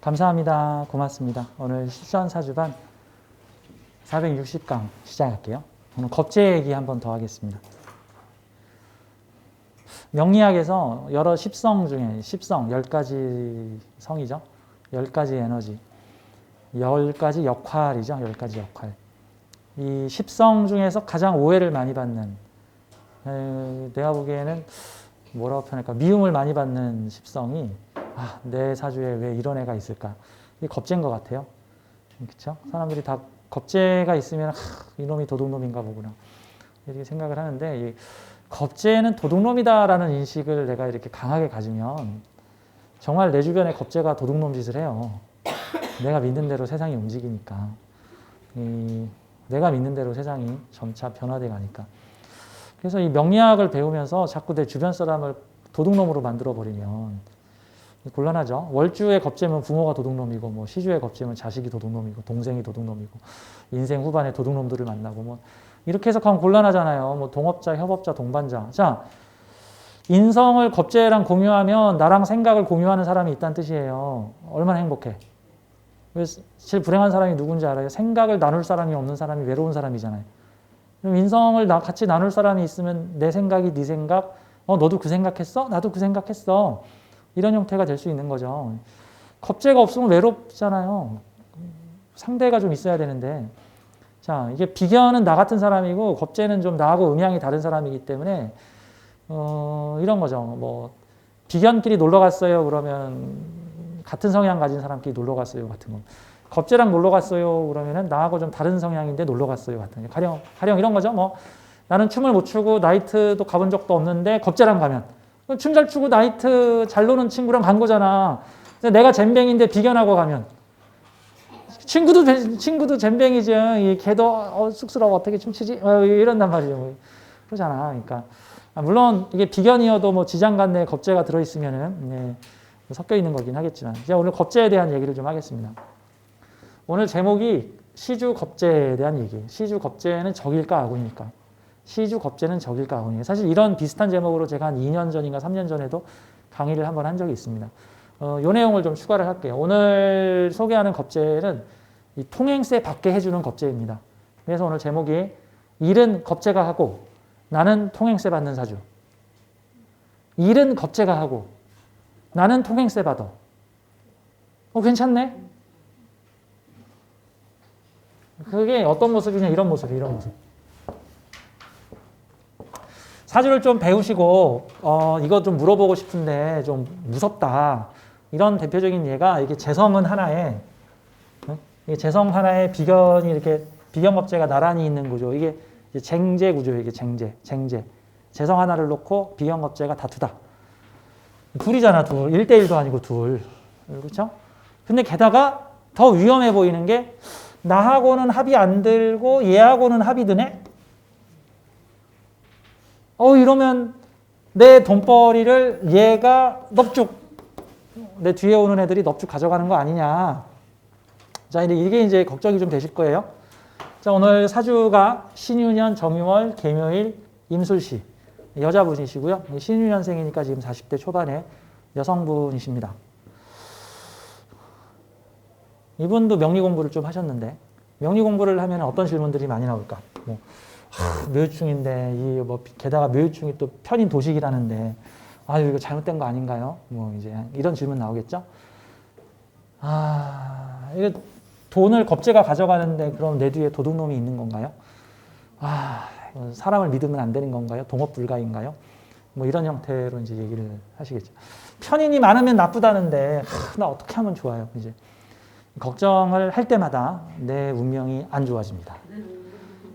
감사합니다. 고맙습니다. 오늘 실전사주반 460강 시작할게요. 오늘 겁재 얘기 한 번 더 하겠습니다. 명리학에서 여러 십성 중에 10가지 성이죠. 10가지 에너지, 10가지 역할이죠. 10가지 역할. 이 10성 중에서 가장 오해를 많이 받는, 내가 보기에는 뭐라고 표현할까, 미움을 많이 받는 십성이 내 사주에 왜 이런 애가 있을까? 이게 겁재인 것 같아요. 그렇죠? 사람들이 다 겁재가 있으면 이놈이 도둑놈인가 보구나 이렇게 생각을 하는데, 이 겁재는 도둑놈이다라는 인식을 내가 이렇게 강하게 가지면 정말 내 주변에 겁재가 도둑놈 짓을 해요. 내가 믿는 대로 세상이 움직이니까. 내가 믿는 대로 세상이 점차 변화돼 가니까. 그래서 이 명리학을 배우면서 자꾸 내 주변 사람을 도둑놈으로 만들어 버리면 곤란하죠. 월주의 겁재면 부모가 도둑놈이고, 뭐 시주의 겁재면 자식이 도둑놈이고, 동생이 도둑놈이고, 인생 후반에 도둑놈들을 만나고, 뭐 이렇게 해석하면 곤란하잖아요. 뭐 동업자, 협업자, 동반자. 자, 인성을 겁재랑 공유하면 나랑 생각을 공유하는 사람이 있다는 뜻이에요. 얼마나 행복해. 제일 불행한 사람이 누군지 알아요? 생각을 나눌 사람이 없는 사람이 외로운 사람이잖아요. 그럼 인성을 같이 나눌 사람이 있으면 내 생각이 네 생각, 너도 그 생각했어? 나도 그 생각했어. 이런 형태가 될 수 있는 거죠. 겁재가 없으면 외롭잖아요. 상대가 좀 있어야 되는데. 자, 이게 비견은 나 같은 사람이고, 겁재는 좀 나하고 음향이 다른 사람이기 때문에, 이런 거죠. 뭐, 비견끼리 놀러 갔어요. 그러면, 같은 성향 가진 사람끼리 놀러 갔어요. 같은 거. 겁재랑 놀러 갔어요. 그러면은, 나하고 좀 다른 성향인데 놀러 갔어요. 같은 거. 가령 이런 거죠. 뭐, 나는 춤을 못 추고 나이트도 가본 적도 없는데, 겁재랑 가면. 춤 잘 추고 나이트 잘 노는 친구랑 간 거잖아. 내가 젬뱅인데 비견하고 가면 친구도 젬뱅이지. 걔도 쑥스러워 어떻게 춤추지? 이런단 말이죠. 그러잖아. 그러니까 물론 이게 비견이어도 뭐 지장간 내에 겁재가 들어있으면은 섞여 있는 거긴 하겠지만, 이제 오늘 겁재에 대한 얘기를 좀 하겠습니다. 오늘 제목이 시주 겁재에 대한 얘기. 시주 겁재는 적일까 아군일까? 시주 겁재는 적일까 아군이에요. 사실 이런 비슷한 제목으로 제가 한 2년 전인가 3년 전에도 강의를 한번 한 적이 있습니다. 요 내용을 좀 추가를 할게요. 오늘 소개하는 겁재는 이 통행세 받게 해주는 겁재입니다. 그래서 오늘 제목이 일은 겁재가 하고 나는 통행세 받는 사주. 일은 겁재가 하고 나는 통행세 받아. 괜찮네? 그게 어떤 모습이냐, 이런 모습이에요. 이런 모습. 사주를 좀 배우시고 이거 좀 물어보고 싶은데 좀 무섭다. 이런 대표적인 예가, 이게 재성은 하나에, 이게 재성 하나에 비견이 이렇게 비견겁재가 나란히 있는 구조. 이게 쟁재 구조예요. 이게 쟁재. 재성 하나를 놓고 비견겁재가 다투다. 둘이잖아, 둘. 1대1도 아니고 둘. 그렇죠? 근데 게다가 더 위험해 보이는 게, 나하고는 합이 안 들고 얘하고는 합이 드네? 이러면 내 돈벌이를 얘가 넙죽, 내 뒤에 오는 애들이 넙죽 가져가는 거 아니냐. 자, 이게 이제 걱정이 좀 되실 거예요. 자, 오늘 사주가 신유년, 정유월, 계묘일, 임술시. 여자분이시고요. 신유년생이니까 지금 40대 초반에 여성분이십니다. 이분도 명리 공부를 좀 하셨는데, 명리 공부를 하면 어떤 질문들이 많이 나올까? 묘유충인데, 게다가 묘유충이 또 편인 도식이라는데, 이거 잘못된 거 아닌가요? 이제 이런 질문 나오겠죠? 이게 돈을 겁재가 가져가는데, 그럼 내 뒤에 도둑놈이 있는 건가요? 사람을 믿으면 안 되는 건가요? 동업 불가인가요? 이런 형태로 이제 얘기를 하시겠죠. 편인이 많으면 나쁘다는데, 나 어떻게 하면 좋아요? 이제 걱정을 할 때마다 내 운명이 안 좋아집니다.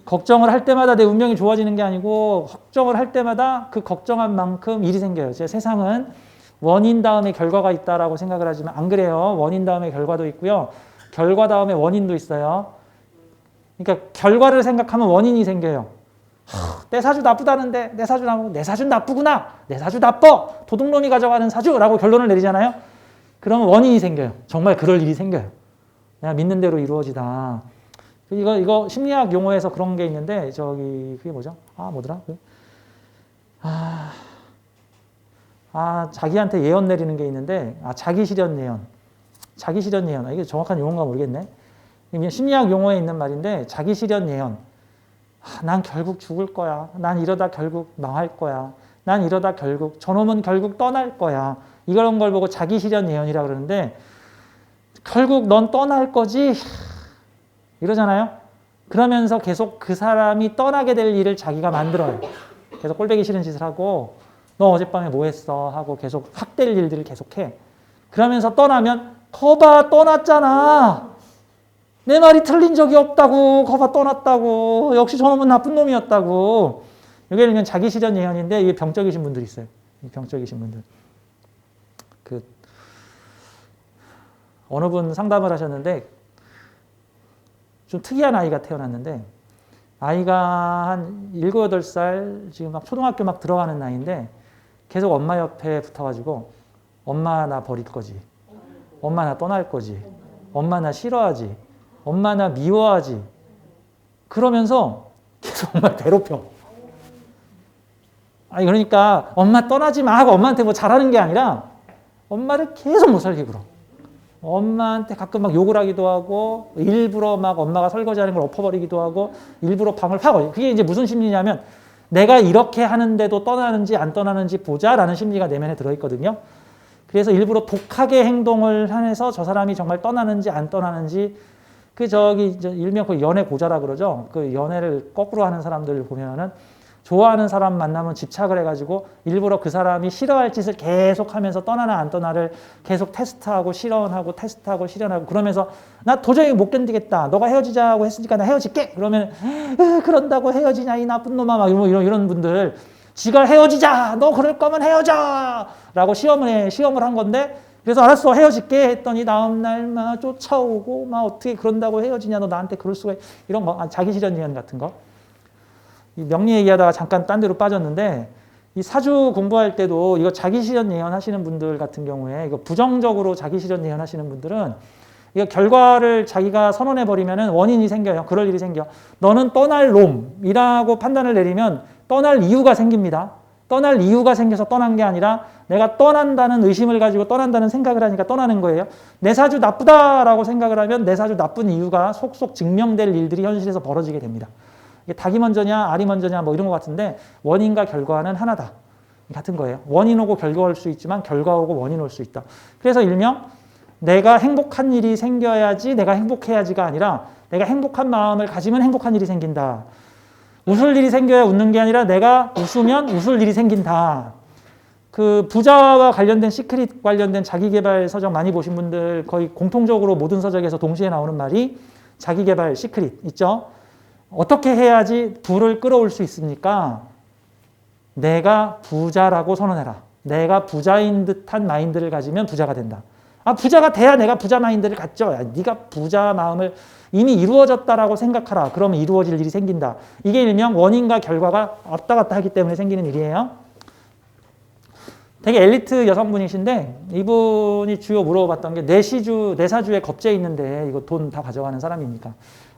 걱정을 할 때마다 내 운명이 좋아지는 게 아니고, 걱정을 할 때마다 그 걱정한 만큼 일이 생겨요. 제 세상은 원인 다음에 결과가 있다라고 생각을 하지만 안 그래요. 원인 다음에 결과도 있고요. 결과 다음에 원인도 있어요. 그러니까 결과를 생각하면 원인이 생겨요. 내 사주 나쁘다는데, 내 사주 나쁘구나. 내 사주 나빠. 도둑놈이 가져가는 사주라고 결론을 내리잖아요. 그러면 원인이 생겨요. 정말 그럴 일이 생겨요. 내가 믿는 대로 이루어지다. 이거 심리학 용어에서 그런 게 있는데, 그게 뭐죠? 뭐더라? 자기한테 예언 내리는 게 있는데, 자기 실현 예언. 자기 실현 예언. 이게 정확한 용어인가 모르겠네. 이게 심리학 용어에 있는 말인데, 자기 실현 예언. 난 결국 죽을 거야. 난 이러다 결국 망할 거야. 난 이러다 결국, 저놈은 결국 떠날 거야. 이런 걸 보고 자기 실현 예언이라고 그러는데, 결국 넌 떠날 거지? 이러잖아요. 그러면서 계속 그 사람이 떠나게 될 일을 자기가 만들어요. 계속 꼴보기 싫은 짓을 하고, 너 어젯밤에 뭐 했어? 하고 계속 학대일 일들을 계속해. 그러면서 떠나면, 거봐, 떠났잖아. 내 말이 틀린 적이 없다고. 거봐, 떠났다고. 역시 저놈은 나쁜 놈이었다고. 이게 그냥 자기 실현 예언인데, 이게 병적이신 분들이 있어요. 병적이신 분들. 어느 분 상담을 하셨는데, 좀 특이한 아이가 태어났는데, 아이가 한 7, 8살, 지금 막 초등학교 막 들어가는 나이인데, 계속 엄마 옆에 붙어가지고, 엄마 나 버릴 거지. 엄마 나 떠날 거지. 엄마 나 싫어하지. 엄마 나 미워하지. 그러면서 계속 엄마를 괴롭혀. 그러니까 엄마 떠나지 마 하고 엄마한테 뭐 잘하는 게 아니라 엄마를 계속 못 살게 굴어. 엄마한테 가끔 막 욕을 하기도 하고, 일부러 막 엄마가 설거지하는 걸 엎어버리기도 하고, 일부러 방을 파고. 그게 이제 무슨 심리냐면, 내가 이렇게 하는데도 떠나는지 안 떠나는지 보자라는 심리가 내면에 들어있거든요. 그래서 일부러 독하게 행동을 해서 저 사람이 정말 떠나는지 안 떠나는지, 일명 그 연애 고자라 그러죠. 그 연애를 거꾸로 하는 사람들 보면은, 좋아하는 사람 만나면 집착을 해가지고 일부러 그 사람이 싫어할 짓을 계속 하면서 떠나나 안 떠나를 계속 테스트하고 실현하고 테스트하고 실현하고, 그러면서 나 도저히 못 견디겠다. 너가 헤어지자고 했으니까 나 헤어질게. 그러면 그런다고 헤어지냐 이 나쁜 놈아. 막 이런 분들, 지가 헤어지자. 너 그럴 거면 헤어져. 라고 시험을 한 건데, 그래서 알았어 헤어질게 했더니 다음날 막 쫓아오고 막 어떻게 그런다고 헤어지냐. 너 나한테 그럴 수가 이런 거. 자기 실현 예언 같은 거. 이 명리 얘기하다가 잠깐 딴 데로 빠졌는데, 이 사주 공부할 때도 이거 자기 실현 예언 하시는 분들 같은 경우에, 이거 부정적으로 자기 실현 예언 하시는 분들은 이거 결과를 자기가 선언해 버리면은 원인이 생겨요. 그럴 일이 생겨. 너는 떠날 놈이라고 판단을 내리면 떠날 이유가 생깁니다. 떠날 이유가 생겨서 떠난 게 아니라 내가 떠난다는 의심을 가지고 떠난다는 생각을 하니까 떠나는 거예요. 내 사주 나쁘다라고 생각을 하면 내 사주 나쁜 이유가 속속 증명될 일들이 현실에서 벌어지게 됩니다. 이게 닭이 먼저냐 알이 먼저냐 뭐 이런 것 같은데, 원인과 결과는 하나다. 같은 거예요. 원인 오고 결과 올 수 있지만 결과 오고 원인 올 수 있다. 그래서 일명 내가 행복한 일이 생겨야지 내가 행복해야지가 아니라, 내가 행복한 마음을 가지면 행복한 일이 생긴다. 웃을 일이 생겨야 웃는 게 아니라 내가 웃으면 웃을 일이 생긴다. 그 부자와 관련된 시크릿 관련된 자기개발 서적 많이 보신 분들 거의 공통적으로 모든 서적에서 동시에 나오는 말이 자기개발 시크릿 있죠. 어떻게 해야지 부를 끌어올 수 있습니까? 내가 부자라고 선언해라. 내가 부자인 듯한 마인드를 가지면 부자가 된다. 부자가 돼야 내가 부자 마인드를 갖죠. 네가 부자 마음을 이미 이루어졌다라고 생각하라. 그러면 이루어질 일이 생긴다. 이게 일명 원인과 결과가 왔다 갔다 하기 때문에 생기는 일이에요. 되게 엘리트 여성분이신데, 이분이 주요 물어봤던 게 내 사주에 겁재 있는데 이거 돈 다 가져가는 사람입니까?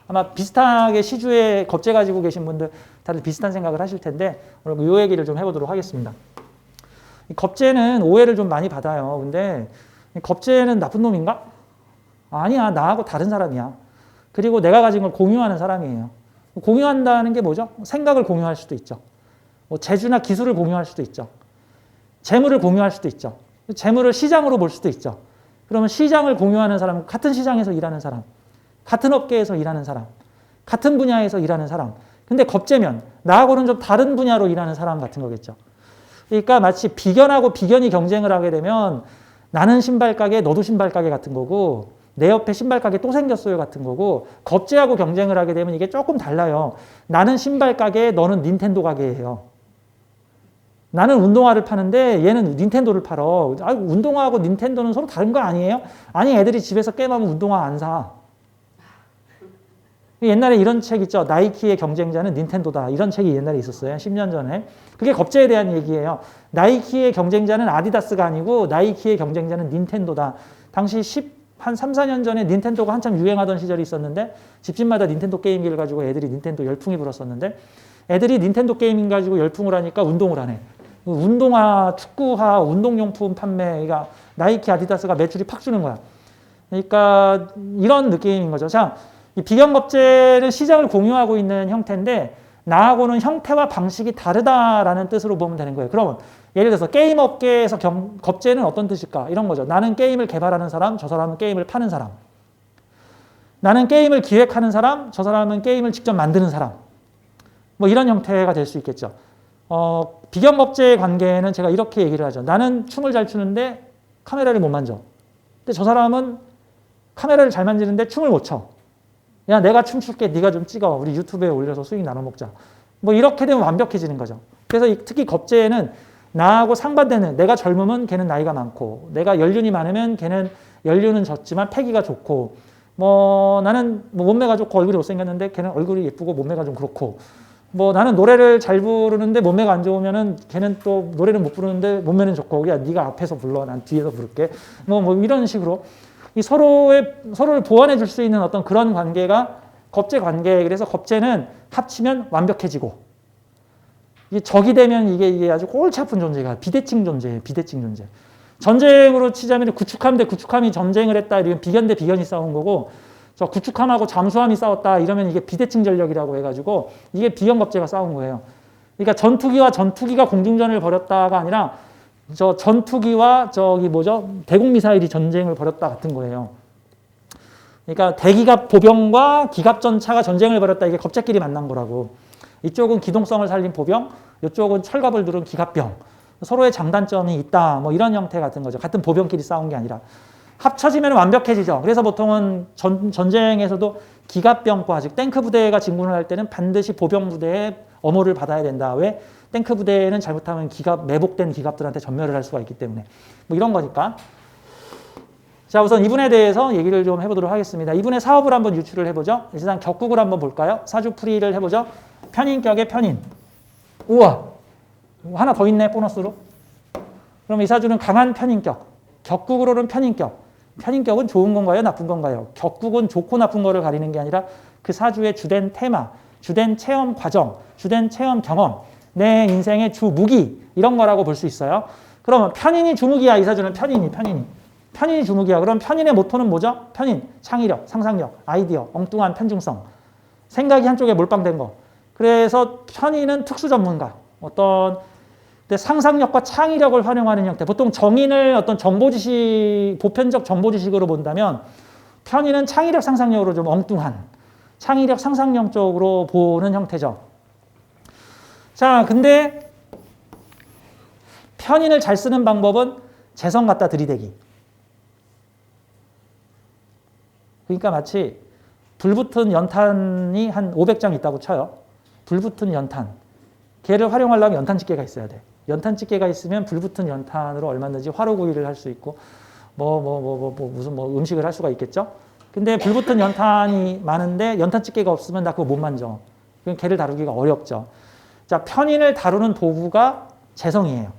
아마 비슷하게 시주에 겁재 가지고 계신 분들 다들 비슷한 생각을 하실 텐데, 오늘 이 얘기를 좀 해보도록 하겠습니다. 겁재는 오해를 좀 많이 받아요. 근데 겁재는 나쁜 놈인가? 아니야, 나하고 다른 사람이야. 그리고 내가 가진 걸 공유하는 사람이에요. 공유한다는 게 뭐죠? 생각을 공유할 수도 있죠. 뭐 재주나 기술을 공유할 수도 있죠. 재물을 공유할 수도 있죠. 재물을 시장으로 볼 수도 있죠. 그러면 시장을 공유하는 사람은 같은 시장에서 일하는 사람, 같은 업계에서 일하는 사람, 같은 분야에서 일하는 사람. 근데 겁재면 나하고는 좀 다른 분야로 일하는 사람 같은 거겠죠. 그러니까 마치 비견하고 비견이 경쟁을 하게 되면 나는 신발 가게, 너도 신발 가게 같은 거고, 내 옆에 신발 가게 또 생겼어요 같은 거고, 겁재하고 경쟁을 하게 되면 이게 조금 달라요. 나는 신발 가게, 너는 닌텐도 가게예요. 나는 운동화를 파는데 얘는 닌텐도를 팔어. 운동화하고 닌텐도는 서로 다른 거 아니에요? 아니, 애들이 집에서 게임하면 운동화 안 사. 옛날에 이런 책 있죠. 나이키의 경쟁자는 닌텐도다. 이런 책이 옛날에 있었어요. 10년 전에. 그게 겁재에 대한 얘기예요. 나이키의 경쟁자는 아디다스가 아니고 나이키의 경쟁자는 닌텐도다. 당시 한 3, 4년 전에 닌텐도가 한참 유행하던 시절이 있었는데 집집마다 닌텐도 게임기를 가지고 애들이 닌텐도 열풍이 불었었는데 애들이 닌텐도 게임 가지고 열풍을 하니까 운동을 하네. 운동화, 축구화, 운동용품 판매, 그러니까 나이키, 아디다스가 매출이 팍 주는 거야. 그러니까 이런 느낌인 거죠. 자, 이 비경겁제는 시장을 공유하고 있는 형태인데 나하고는 형태와 방식이 다르다라는 뜻으로 보면 되는 거예요. 그러면 예를 들어서 게임 업계에서 겁제는 어떤 뜻일까? 이런 거죠. 나는 게임을 개발하는 사람, 저 사람은 게임을 파는 사람. 나는 게임을 기획하는 사람, 저 사람은 게임을 직접 만드는 사람. 뭐 이런 형태가 될 수 있겠죠. 비경겁제의 관계는 제가 이렇게 얘기를 하죠. 나는 춤을 잘 추는데 카메라를 못 만져. 근데 저 사람은 카메라를 잘 만지는데 춤을 못 춰. 야, 내가 춤출게. 네가 좀 찍어. 우리 유튜브에 올려서 수익 나눠 먹자. 뭐 이렇게 되면 완벽해지는 거죠. 그래서 특히 겁제에는 나하고 상반되는, 내가 젊으면 걔는 나이가 많고, 내가 연륜이 많으면 걔는 연륜은 적지만 패기가 좋고, 뭐 나는 뭐 몸매가 좋고 얼굴이 못생겼는데 걔는 얼굴이 예쁘고 몸매가 좀 그렇고, 뭐 나는 노래를 잘 부르는데 몸매가 안 좋으면은 걔는 또 노래를 못 부르는데 몸매는 좋고, 야 네가 앞에서 불러, 난 뒤에서 부를게. 뭐 이런 식으로 이 서로를 보완해 줄 수 있는 어떤 그런 관계가 겁제 관계. 그래서 겁제는 합치면 완벽해지고, 이게 적이 되면 이게 아주 골치 아픈 존재가 비대칭 존재예요. 비대칭 존재. 전쟁으로 치자면 구축함 대 구축함이 전쟁을 했다 이러면 비견 대 비견이 싸운 거고, 저 구축함하고 잠수함이 싸웠다 이러면 이게 비대칭 전력이라고 해가지고 이게 비경겁제가 싸운 거예요. 그러니까 전투기와 전투기가 공중전을 벌였다가 아니라 저 전투기와 저기 뭐죠? 대공미사일이 전쟁을 벌였다 같은 거예요. 그러니까 대기갑 보병과 기갑전차가 전쟁을 벌였다. 이게 겁제끼리 만난 거라고. 이쪽은 기동성을 살린 보병, 이쪽은 철갑을 두른 기갑병. 서로의 장단점이 있다. 뭐 이런 형태 같은 거죠. 같은 보병끼리 싸운 게 아니라. 합쳐지면 완벽해지죠. 그래서 보통은 전쟁에서도 기갑병과, 즉 탱크 부대가 진군을 할 때는 반드시 보병 부대의 엄호를 받아야 된다. 왜? 탱크 부대는 잘못하면 매복된 기갑들한테 전멸을 할 수가 있기 때문에. 뭐 이런 거니까. 자, 우선 이분에 대해서 얘기를 좀 해보도록 하겠습니다. 이분의 사업을 한번 유추를 해보죠. 일단 격국을 한번 볼까요? 사주풀이를 해보죠. 편인격의 편인. 우와! 하나 더 있네, 보너스로. 그럼 이 사주는 강한 편인격. 격국으로는 편인격. 편인격은 좋은 건가요? 나쁜 건가요? 격국은 좋고 나쁜 거를 가리는 게 아니라 그 사주의 주된 테마, 주된 체험 과정, 주된 체험 경험, 내 인생의 주 무기, 이런 거라고 볼 수 있어요. 그러면 편인이 주무기야. 이 사주는 편인이 주무기야. 그럼 편인의 모토는 뭐죠? 편인, 창의력, 상상력, 아이디어, 엉뚱한 편중성, 생각이 한쪽에 몰빵된 거. 그래서 편인은 특수 전문가, 상상력과 창의력을 활용하는 형태. 보통 정인을 어떤 정보지식, 보편적 정보지식으로 본다면 편인은 창의력, 상상력으로 좀 엉뚱한, 창의력, 상상력 쪽으로 보는 형태죠. 자, 근데 편인을 잘 쓰는 방법은 재성 갖다 들이대기. 그러니까 마치 불붙은 연탄이 한 500장 있다고 쳐요. 불붙은 연탄. 걔를 활용하려면 연탄집게가 있어야 돼. 연탄집게가 있으면 불붙은 연탄으로 얼마든지 화로구이를 할 수 있고 무슨 음식을 할 수가 있겠죠. 근데 불붙은 연탄이 많은데 연탄집게가 없으면 나 그거 못 만져. 그럼 걔를 다루기가 어렵죠. 자, 편인을 다루는 도구가 재성이에요.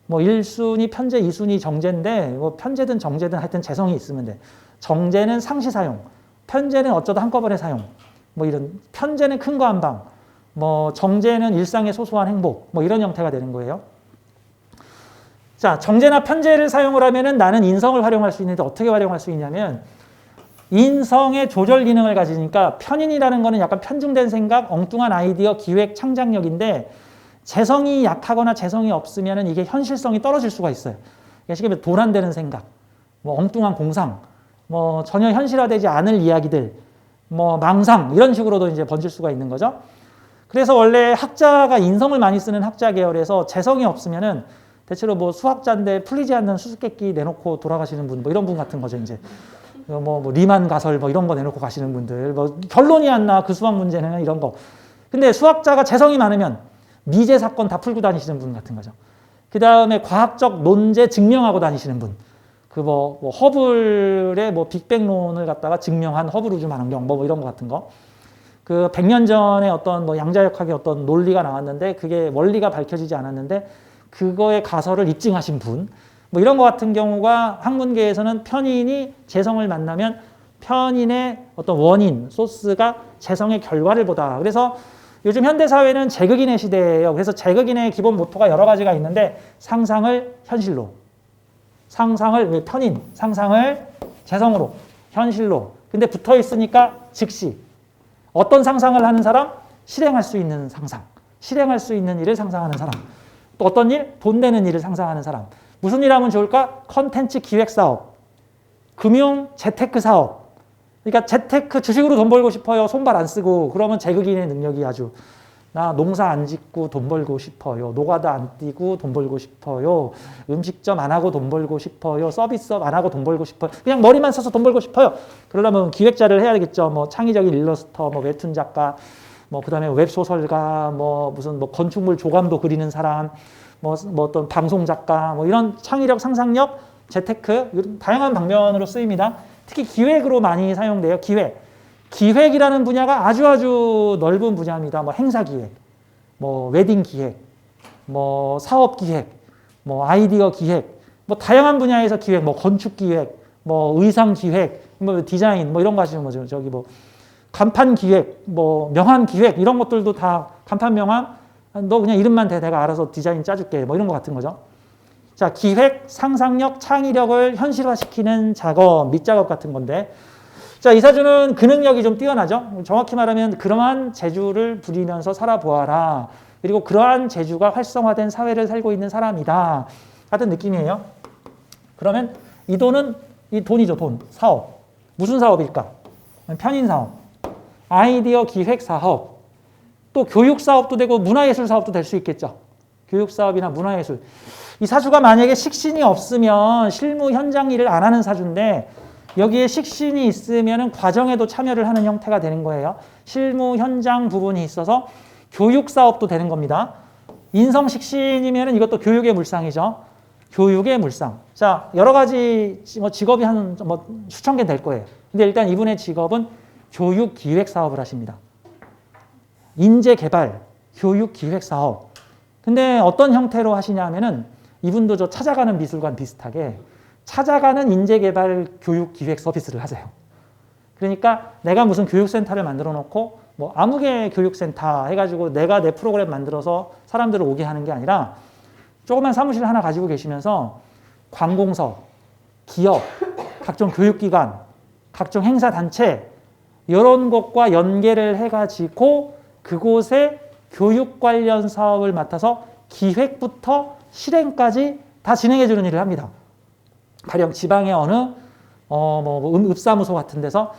뭐 1순위 편재, 2순위 정재인데 뭐 편재든 정재든 하여튼 재성이 있으면 돼. 정재는 상시 사용, 편재는 어쩌다 한꺼번에 사용. 뭐 이런 편재는 큰 거 한 방. 뭐 정제는 일상의 소소한 행복, 뭐 이런 형태가 되는 거예요. 자, 정제나 편제를 사용을 하면은 나는 인성을 활용할 수 있는데 어떻게 활용할 수 있냐면 인성의 조절 기능을 가지니까 편인이라는 거는 약간 편중된 생각, 엉뚱한 아이디어, 기획, 창작력인데 재성이 약하거나 재성이 없으면은 이게 현실성이 떨어질 수가 있어요. 쉽게 말해 도란되는 생각, 뭐 엉뚱한 공상, 뭐 전혀 현실화되지 않을 이야기들, 뭐 망상 이런 식으로도 이제 번질 수가 있는 거죠. 그래서 원래 학자가 인성을 많이 쓰는 학자 계열에서 재성이 없으면은 대체로 뭐 수학자인데 풀리지 않는 수수께끼 내놓고 돌아가시는 분, 뭐 이런 분 같은 거죠, 이제. 뭐 리만 가설 뭐 이런 거 내놓고 가시는 분들, 뭐 결론이 안 나, 그 수학 문제는 이런 거. 근데 수학자가 재성이 많으면 미제 사건 다 풀고 다니시는 분 같은 거죠. 그 다음에 과학적 논제 증명하고 다니시는 분. 뭐 허블의 뭐 빅뱅론을 갖다가 증명한 허블 우주 만원경 뭐 이런 거 같은 거. 그 100년 전에 어떤 뭐 양자역학의 어떤 논리가 나왔는데 그게 원리가 밝혀지지 않았는데 그거의 가설을 입증하신 분, 뭐 이런 것 같은 경우가 학문계에서는 편인이 재성을 만나면 편인의 어떤 원인, 소스가 재성의 결과를 보다. 그래서 요즘 현대사회는 제극인의 시대예요. 그래서 제극인의 기본 모토가 여러 가지가 있는데 상상을 현실로, 상상을 편인, 상상을 재성으로, 현실로. 근데 붙어 있으니까 즉시. 어떤 상상을 하는 사람? 실행할 수 있는 상상. 실행할 수 있는 일을 상상하는 사람. 또 어떤 일? 돈 되는 일을 상상하는 사람. 무슨 일 하면 좋을까? 컨텐츠 기획 사업, 금융 재테크 사업. 그러니까 재테크 주식으로 돈 벌고 싶어요. 손발 안 쓰고. 그러면 제극인의 능력이 아주 나 농사 안 짓고 돈 벌고 싶어요. 노가다 안 뛰고 돈 벌고 싶어요. 음식점 안 하고 돈 벌고 싶어요. 서비스업 안 하고 돈 벌고 싶어요. 그냥 머리만 써서 돈 벌고 싶어요. 그러려면 기획자를 해야 되겠죠. 뭐 창의적인 일러스터, 뭐 웹툰 작가, 뭐 그다음에 웹소설가, 뭐 무슨 뭐 건축물 조감도 그리는 사람, 뭐 어떤 방송 작가, 뭐 이런 창의력, 상상력, 재테크 이런 다양한 방면으로 쓰입니다. 특히 기획으로 많이 사용돼요. 기획이라는 분야가 아주 넓은 분야입니다. 뭐 행사 기획, 뭐 웨딩 기획, 뭐 사업 기획, 뭐 아이디어 기획, 뭐 다양한 분야에서 기획, 뭐 건축 기획, 뭐 의상 기획, 뭐 디자인, 뭐 이런 거 하시는 거죠. 저기 뭐 간판 기획, 뭐 명함 기획 이런 것들도 다 간판 명함 너 그냥 이름만 대 내가 알아서 디자인 짜줄게 뭐 이런 거 같은 거죠. 자, 기획, 상상력, 창의력을 현실화시키는 작업, 밑작업 같은 건데 자, 이사주는 그 능력이 좀 뛰어나죠. 정확히 말하면 그러한 재주를 부리면서 살아보아라. 그리고 그러한 재주가 활성화된 사회를 살고 있는 사람이다. 같은 느낌이에요. 그러면 이 돈은 이 돈이죠. 돈, 사업. 무슨 사업일까? 편인 사업, 아이디어 기획 사업, 또 교육 사업도 되고 문화예술 사업도 될 수 있겠죠. 교육 사업이나 문화예술. 이 사주가 만약에 식신이 없으면 실무 현장 일을 안 하는 사주인데 여기에 식신이 있으면 과정에도 참여를 하는 형태가 되는 거예요. 실무 현장 부분이 있어서 교육 사업도 되는 겁니다. 인성식신이면 이것도 교육의 물상이죠. 교육의 물상. 자, 여러 가지 직업이 한 수천 개 될 거예요. 근데 일단 이분의 직업은 교육 기획 사업을 하십니다. 인재 개발, 교육 기획 사업. 근데 어떤 형태로 하시냐 하면은 이분도 저 찾아가는 미술관 비슷하게 찾아가는 인재개발 교육 기획 서비스를 하세요. 그러니까 내가 무슨 교육센터를 만들어 놓고 뭐 아무개 교육센터 해가지고 내가 내 프로그램 만들어서 사람들을 오게 하는 게 아니라 조그만 사무실 하나 가지고 계시면서 관공서, 기업, 각종 교육기관, 각종 행사단체 이런 것과 연계를 해가지고 그곳에 교육 관련 사업을 맡아서 기획부터 실행까지 다 진행해 주는 일을 합니다. 가령 지방의 어느 읍사무소 같은 데서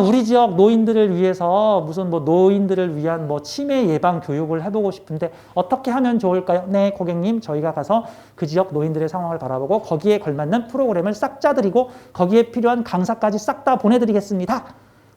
우리 지역 노인들을 위해서 무슨 뭐 노인들을 위한 뭐 치매 예방 교육을 해보고 싶은데 어떻게 하면 좋을까요? 네, 고객님, 저희가 가서 그 지역 노인들의 상황을 바라보고 거기에 걸맞는 프로그램을 싹 짜드리고 거기에 필요한 강사까지 싹 다 보내드리겠습니다.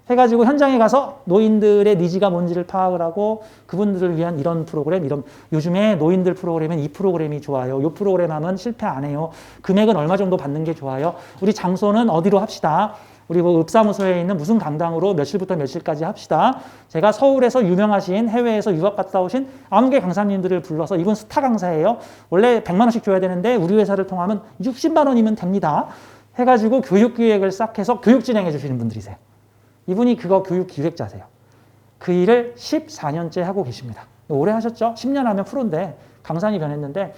해가지고 현장에 가서 노인들의 니즈가 뭔지를 파악을 하고 그분들을 위한 이런 프로그램, 이런 요즘에 노인들 프로그램은 이 프로그램이 좋아요. 이 프로그램 하면 실패 안 해요. 금액은 얼마 정도 받는 게 좋아요. 우리 장소는 어디로 합시다. 우리 뭐 읍사무소에 있는 무슨 강당으로 며칠부터 며칠까지 합시다. 제가 서울에서 유명하신 해외에서 유학 갔다 오신 아무개 강사님들을 불러서 이분 스타 강사예요. 원래 100만 원씩 줘야 되는데 우리 회사를 통하면 60만 원이면 됩니다. 해가지고 교육기획을 싹 해서 교육 진행해 주시는 분들이세요. 이분이 그거 교육 기획자세요. 그 일을 14년째 하고 계십니다. 오래 하셨죠? 10년 하면 프로인데 강산이 변했는데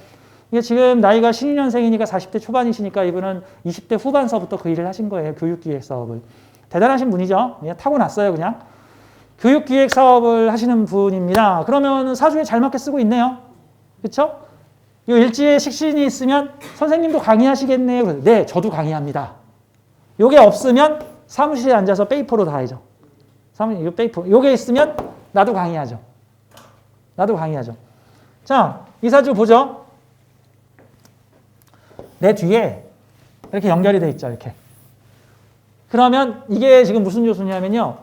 이게 지금 나이가 12년생이니까 40대 초반이시니까 이분은 20대 후반서부터 그 일을 하신 거예요. 교육 기획 사업을. 대단하신 분이죠. 그냥 타고났어요. 그냥. 교육 기획 사업을 하시는 분입니다. 그러면 사주에 잘 맞게 쓰고 있네요. 그렇죠? 이 일지에 식신이 있으면 선생님도 강의하시겠네요. 네, 저도 강의합니다. 요게 없으면 사무실에 앉아서 페이퍼로 다 해죠. 이 페이퍼. 요게 있으면 나도 강의하죠. 나도 강의하죠. 자, 이 사주 보죠. 내 뒤에 이렇게 연결이 돼 있죠. 이렇게. 그러면 이게 지금 무슨 요소냐면요.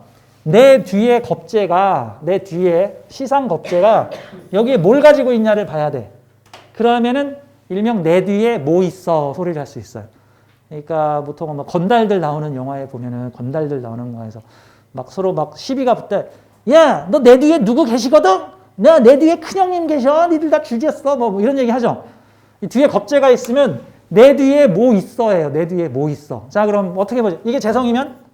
내 뒤에 겁재가, 내 뒤에 시상 겁재가 여기에 뭘 가지고 있냐를 봐야 돼. 그러면은 일명 내 뒤에 뭐 있어 소리를 할 수 있어요. 그러니까 보통 막 건달들 나오는 영화에 보면은 건달들 나오는 영화에서 막 서로 막 시비가 붙대. 야, 너 내 뒤에 누구 계시거든? 내 뒤에 큰형님 계셔. 니들 다 죽였어. 뭐 이런 얘기 하죠. 이 뒤에 겁재가 있으면 내 뒤에 뭐 있어예요. 내 뒤에 뭐 있어. 자, 그럼 어떻게 보죠? 이게 재성이면